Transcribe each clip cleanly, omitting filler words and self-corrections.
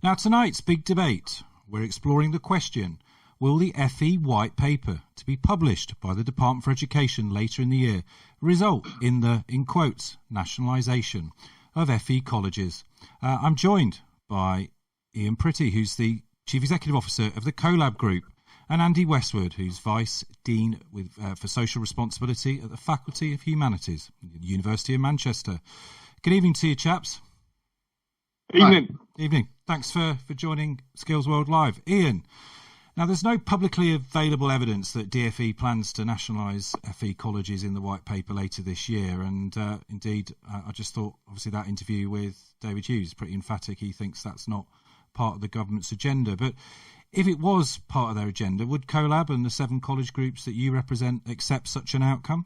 Now, tonight's big debate, we're exploring the question, will the FE White Paper to be published by the Department for Education later in the year result in the, in quotes, nationalisation of FE colleges? I'm joined by Ian Pretty, who's the Chief Executive Officer of the CoLab Group, and Andy Westwood, who's Vice Dean for Social Responsibility at the Faculty of Humanities at the University of Manchester. Good evening to you, chaps. Evening. Evening. Thanks for joining Skills World Live. Ian, now there's no publicly available evidence that DfE plans to nationalise FE colleges in the White Paper later this year, and indeed I just thought obviously that interview with David Hughes is pretty emphatic. He thinks that's not part of the government's agenda, but if it was part of their agenda, would CoLab and the 7 college groups that you represent accept such an outcome?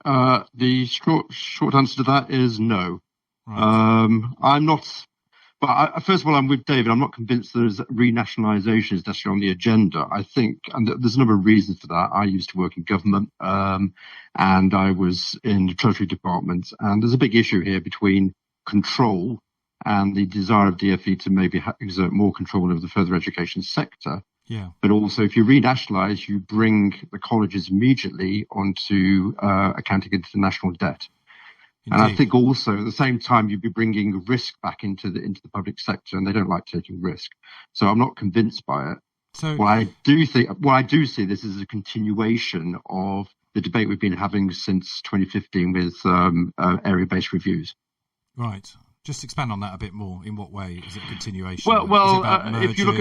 The short answer to that is no. Right. I'm not. But first of all, I'm with David. I'm not convinced there's renationalisation is necessarily on the agenda. I think, and there's a number of reasons for that. I used to work in government, and I was in the Treasury Department, and there's a big issue here between control and the desire of DfE to maybe exert more control over the further education sector. Yeah. But also, if you renationalise, you bring the colleges immediately onto accounting into the national debt. Indeed. And I think also at the same time you'd be bringing risk back into the public sector, and they don't like taking risk. So I'm not convinced by it. So what I do see this is a continuation of the debate we've been having since 2015 with area-based reviews. Right. Just expand on that a bit more. In what way is it a continuation? Well, is it about mergers, if you look at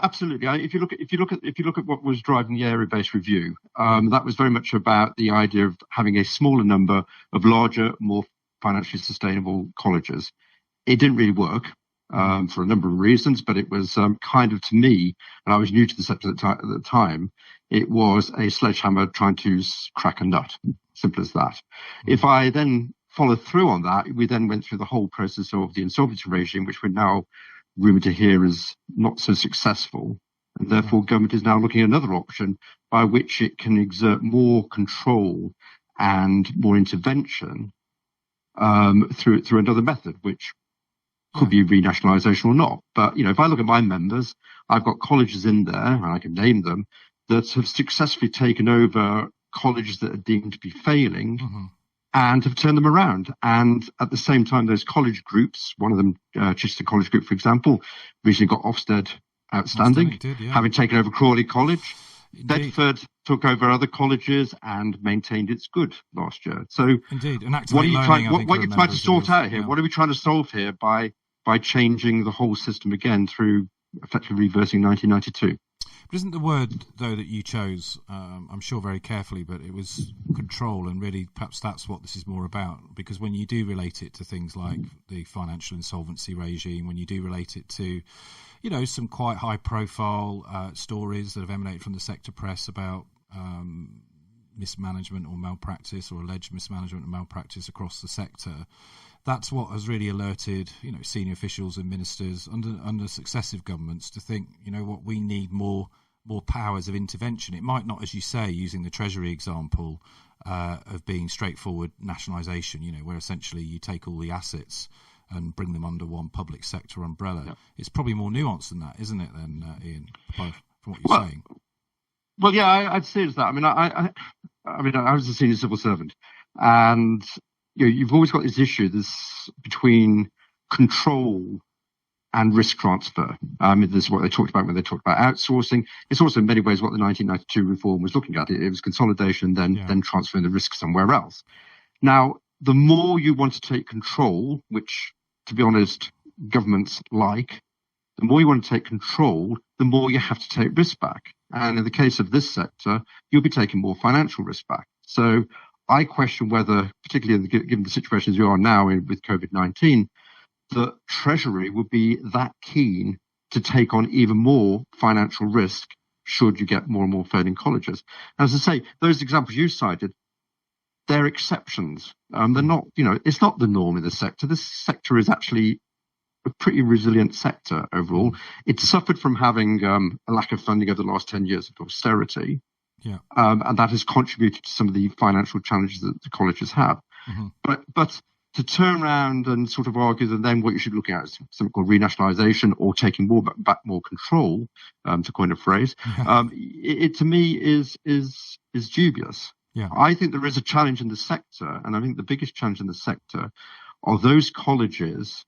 absolutely. If you look at what was driving the area-based review, that was very much about the idea of having a smaller number of larger, more financially sustainable colleges. It didn't really work for a number of reasons, but it was kind of, to me, and I was new to the sector at the time, it was a sledgehammer trying to crack a nut. Simple as that. If I then followed through on that, we then went through the whole process of the insolvency regime, which we're now rumoured to hear is not so successful. And therefore, government is now looking at another option by which it can exert more control and more intervention through another method, which could be renationalisation or not. But, if I look at my members, I've got colleges in there, and I can name them, that have successfully taken over colleges that are deemed to be failing, and have turned them around. And at the same time, those college groups, one of them, Chichester College Group, for example, recently got Ofsted outstanding, having taken over Crawley College. Indeed. Bedford took over other colleges and maintained its good last year. So indeed, and what are you trying to sort out here? Yeah. What are we trying to solve here by changing the whole system again through effectively reversing 1992? But isn't the word, though, that you chose, I'm sure very carefully, but it was control, and really perhaps that's what this is more about, because when you do relate it to things like the financial insolvency regime, when you do relate it to, some quite high-profile stories that have emanated from the sector press about mismanagement or malpractice or alleged mismanagement and malpractice across the sector, that's what has really alerted, senior officials and ministers under successive governments to think, we need more powers of intervention. It might not, as you say, using the Treasury example of being straightforward nationalisation, where essentially you take all the assets and bring them under one public sector umbrella. Yep. It's probably more nuanced than that, isn't it, then, Ian, from what you're saying? Well, yeah, I'd say it's that. I was a senior civil servant, and you've always got this issue between control and risk transfer. This is what they talked about when they talked about outsourcing. It's also in many ways what the 1992 reform was looking at. It was consolidation, then transferring the risk somewhere else. Now, the more you want to take control, which, to be honest, governments like, the more you want to take control, the more you have to take risk back. And in the case of this sector, you'll be taking more financial risk back. So I question whether, particularly given the situations you are now with COVID-19, the Treasury would be that keen to take on even more financial risk should you get more and more failing colleges. As I say, those examples you cited, they're exceptions. They're not, it's not the norm in the sector. This sector is actually a pretty resilient sector overall. It's suffered from having a lack of funding over the last 10 years of austerity. Yeah. And that has contributed to some of the financial challenges that the colleges have. Mm-hmm. But to turn around and sort of argue that then what you should be looking at is something called renationalisation or taking back more control, to coin a phrase, it to me is dubious. Yeah. I think there is a challenge in the sector, and I think the biggest challenge in the sector are those colleges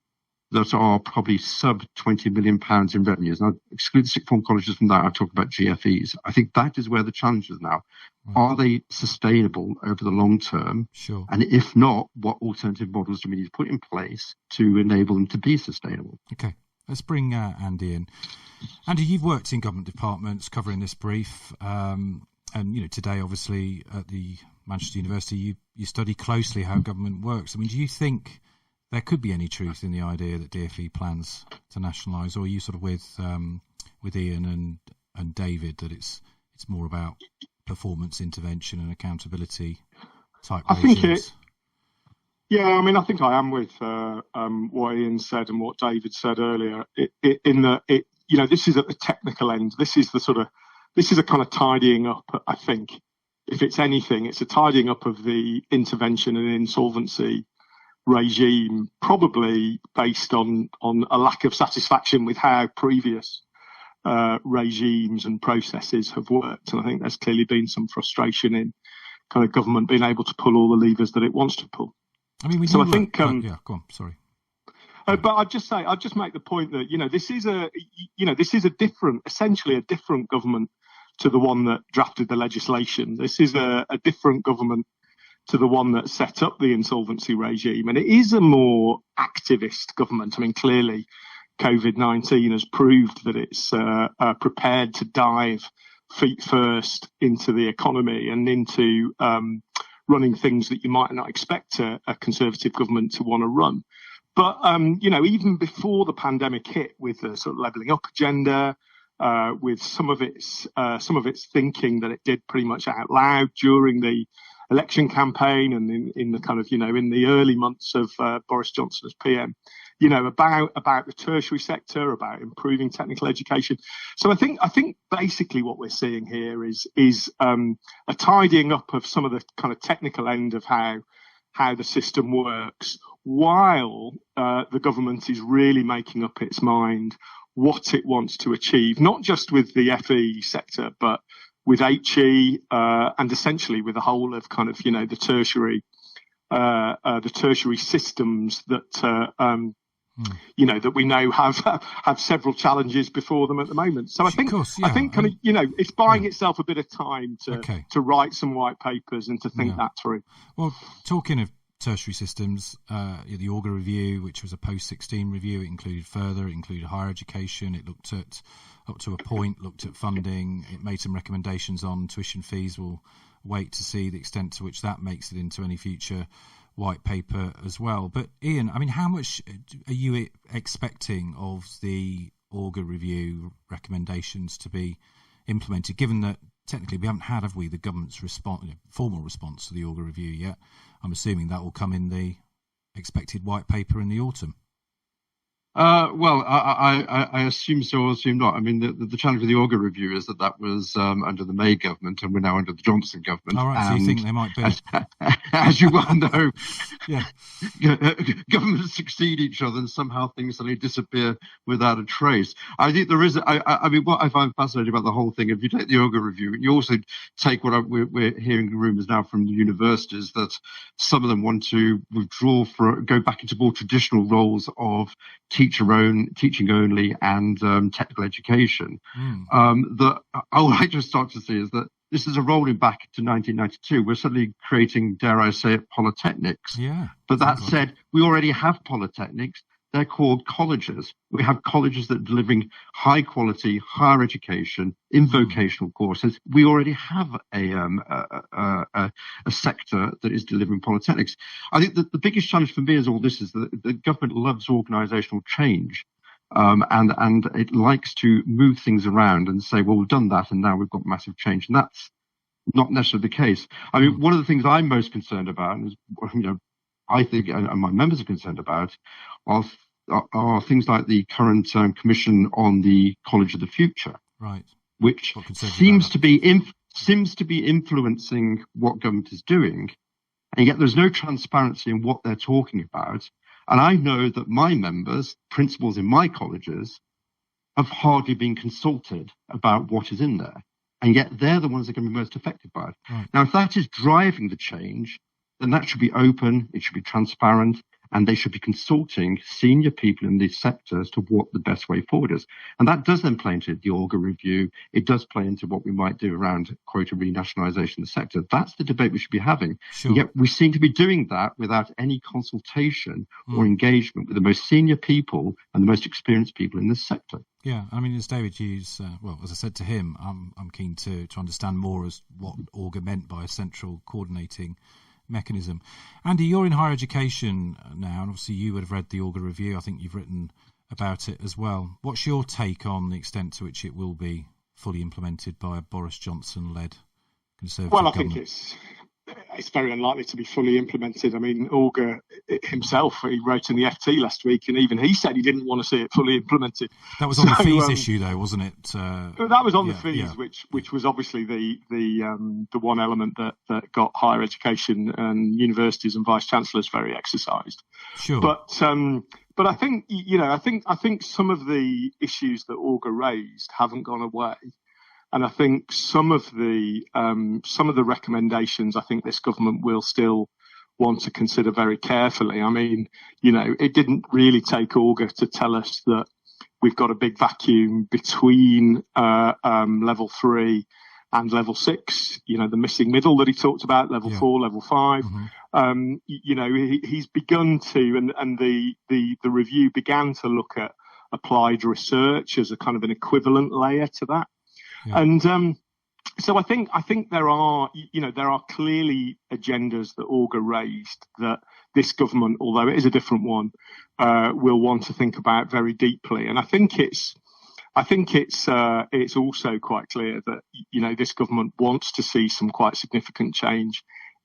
that are probably sub £20 million in revenues. Now, exclude sixth form colleges from that, I've talked about GFEs. I think that is where the challenge is now. Right. Are they sustainable over the long term? Sure. And if not, what alternative models do we need to put in place to enable them to be sustainable? Okay, let's bring Andy in. Andy, you've worked in government departments covering this brief. And, today, obviously, at the Manchester University, you study closely how government works. I mean, do you think there could be any truth in the idea that DfE plans to nationalise, or are you sort of with Ian and David that it's more about performance intervention and accountability type regimes? I think I am with what Ian said and what David said earlier. This is at the technical end. This is a kind of tidying up. I think, if it's anything, it's a tidying up of the intervention and insolvency regime, probably based on a lack of satisfaction with how previous regimes and processes have worked. And I think there's clearly been some frustration in kind of government being able to pull all the levers that it wants to pull. I mean, go on. Sorry. But I'd just make the point that, this is essentially a different government to the one that drafted the legislation. This is a different government to the one that set up the insolvency regime. And it is a more activist government. I mean, clearly, COVID-19 has proved that it's prepared to dive feet first into the economy and into running things that you might not expect a Conservative government to want to run. But, even before the pandemic hit, with the sort of levelling up agenda, with some of its thinking that it did pretty much out loud during the election campaign and in the kind of, in the early months of Boris Johnson as PM, about the tertiary sector, about improving technical education. So I think basically what we're seeing here is a tidying up of some of the kind of technical end of how the system works, while the government is really making up its mind what it wants to achieve, not just with the FE sector, but with HE and essentially with the whole of kind of, the tertiary systems that that we know have several challenges before them at the moment. So I think kind of it's buying itself a bit of time to write some white papers and to think that through. Well, talking of tertiary systems, the Auger review, which was a post-16 review, it included higher education. It looked at, up to a point, looked at funding. It made some recommendations on tuition fees. We'll wait to see the extent to which that makes it into any future white paper as well. But Ian, I mean, how much are you expecting of the Auger review recommendations to be implemented, given that technically we haven't had, have we, the government's formal response to the Auger review yet? I'm assuming that will come in the expected white paper in the autumn. Well, I assume so or assume not. I mean, the challenge with the Auger review is that was under the May government, and we're now under the Johnson government. All right, so you think they might be? As you well know, yeah, governments succeed each other, and somehow things suddenly disappear without a trace. I think there is. I mean, what I find fascinating about the whole thing, if you take the Auger review, you also take what we're hearing rumours now from the universities that some of them want to go back into more traditional roles of teaching only and technical education. That all I just start to see is that this is a rolling back to 1992. We're suddenly creating, dare I say it, polytechnics. Yeah. But that said, we already have polytechnics. They're called colleges. We have colleges that are delivering high quality, higher education in vocational courses. We already have a sector that is delivering polytechnics. I think that the biggest challenge for me is all this is that the government loves organisational change. And it likes to move things around and say, well, we've done that and now we've got massive change. And that's not necessarily the case. I mean, one of the things I'm most concerned about, is, I think, and my members are concerned about, are things like the current commission on the College of the Future, right? Which seems to be influencing what government is doing, And yet there's no transparency in what they're talking about. And I know that my members, principals in my colleges, have hardly been consulted about what is in there. And yet they're the ones that are going to be most affected by it. Right. Now, if that is driving the change, then that should be open, it should be transparent, and they should be consulting senior people in these sectors to what the best way forward is. And that does then play into the Auger review. It does play into what we might do around, quote, a renationalisation of the sector. That's the debate we should be having. Sure. And yet we seem to be doing that without any consultation or engagement with the most senior people and the most experienced people in this sector. Yeah, I mean, as David Hughes, well, as I said to him, I'm keen to understand more as what Auger meant by a central coordinating mechanism. Andy, you're in higher education now, and obviously you would have read the Auger review. I think you've written about it as well. What's your take on the extent to which it will be fully implemented by a Boris Johnson-led Conservative government? Well, I think it's very unlikely to be fully implemented. I mean, Auger himself, he wrote in the FT last week, and even he said he didn't want to see it fully implemented. That was on the fees issue, though, wasn't it? That was on the fees, which was obviously the one element that got higher education and universities and vice chancellors very exercised. Sure. But I think I think some of the issues that Auger raised haven't gone away. And I think some of the recommendations I think this government will still want to consider very carefully. I mean, it didn't really take Auger to tell us that we've got a big vacuum between level 3 and level 6. The missing middle that he talked about, level 4, level 5. Mm-hmm. He's begun to, and the review began to look at applied research as a kind of an equivalent layer to that. Yeah. And so I think there are clearly agendas that Auger raised that this government, although it is a different one, will want to think about very deeply. And I think it's also quite clear that this government wants to see some quite significant change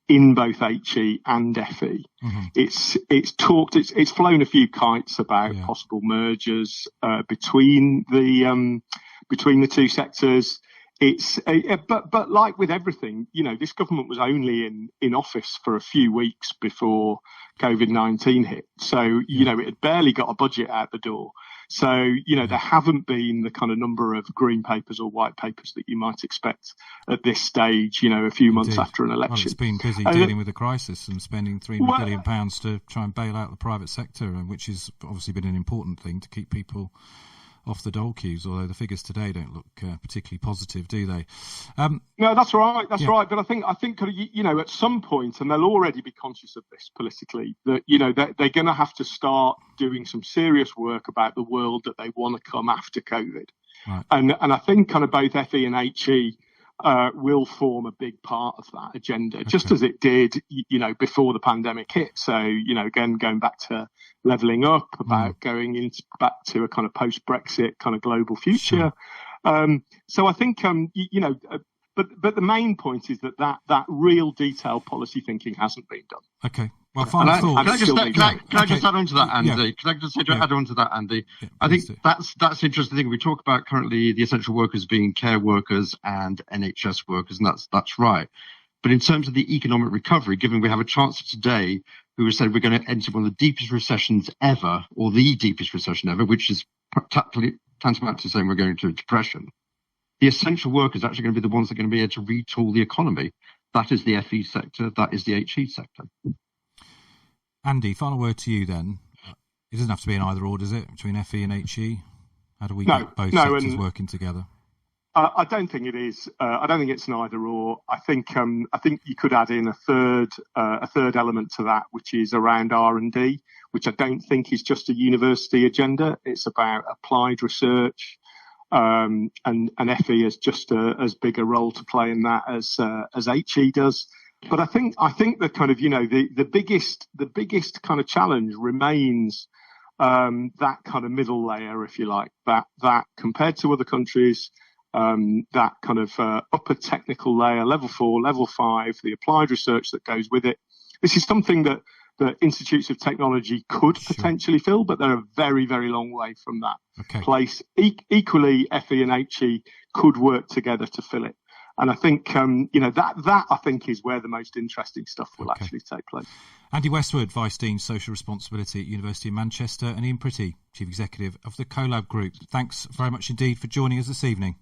in both HE and FE. Mm-hmm. It's flown a few kites about possible mergers between the two sectors. But like with everything, this government was only in office for a few weeks before COVID-19 hit. So, it had barely got a budget out the door. So, there haven't been the kind of number of green papers or white papers that you might expect at this stage, a few months after an election. Well, it's been busy dealing with the crisis and spending £3 billion to try and bail out the private sector, which has obviously been an important thing to keep people off the dole queues, although the figures today don't look particularly positive, do they? No, that's right. That's right. But I think at some point, and they'll already be conscious of this politically, that they're going to have to start doing some serious work about the world that they want to come after COVID. Right. And I think kind of both FE and HE will form a big part of that agenda, just as it did, before the pandemic hit. So, again, going back to levelling up, about going back to a kind of post-Brexit kind of global future. Sure. So I think, but the main point is that real detailed policy thinking hasn't been done. Okay. Well, final thoughts. Can I just add on to that, Andy? Yeah. Can I just add on to that, Andy? Yeah, I think that's an interesting thing. We talk about currently the essential workers being care workers and NHS workers, and that's right. But in terms of the economic recovery, given we have a chancellor today who has said we're going to enter one of the deepest recessions ever, or the deepest recession ever, which is tantamount to saying we're going to a depression, the essential workers are actually going to be the ones that are going to be able to retool the economy. That is the FE sector. That is the HE sector. Andy, final word to you then. It doesn't have to be an either or, does it, between FE and HE? How do we get both sectors working together? I don't think it is. I don't think it's an either or. I think you could add in a third element to that, which is around R&D, which I don't think is just a university agenda. It's about applied research, and FE has just as big a role to play in that as HE does. But I think the kind of the biggest kind of challenge remains that kind of middle layer, if you like, that compared to other countries. That kind of upper technical layer, level 4, level 5, the applied research that goes with it. This is something that institutes of technology could potentially fill, but they're a very, very long way from that place. Equally, FE and HE could work together to fill it. And I think, that I think is where the most interesting stuff will actually take place. Andy Westwood, Vice Dean Social Responsibility at University of Manchester, and Ian Pretty, Chief Executive of the CoLab Group. Thanks very much indeed for joining us this evening.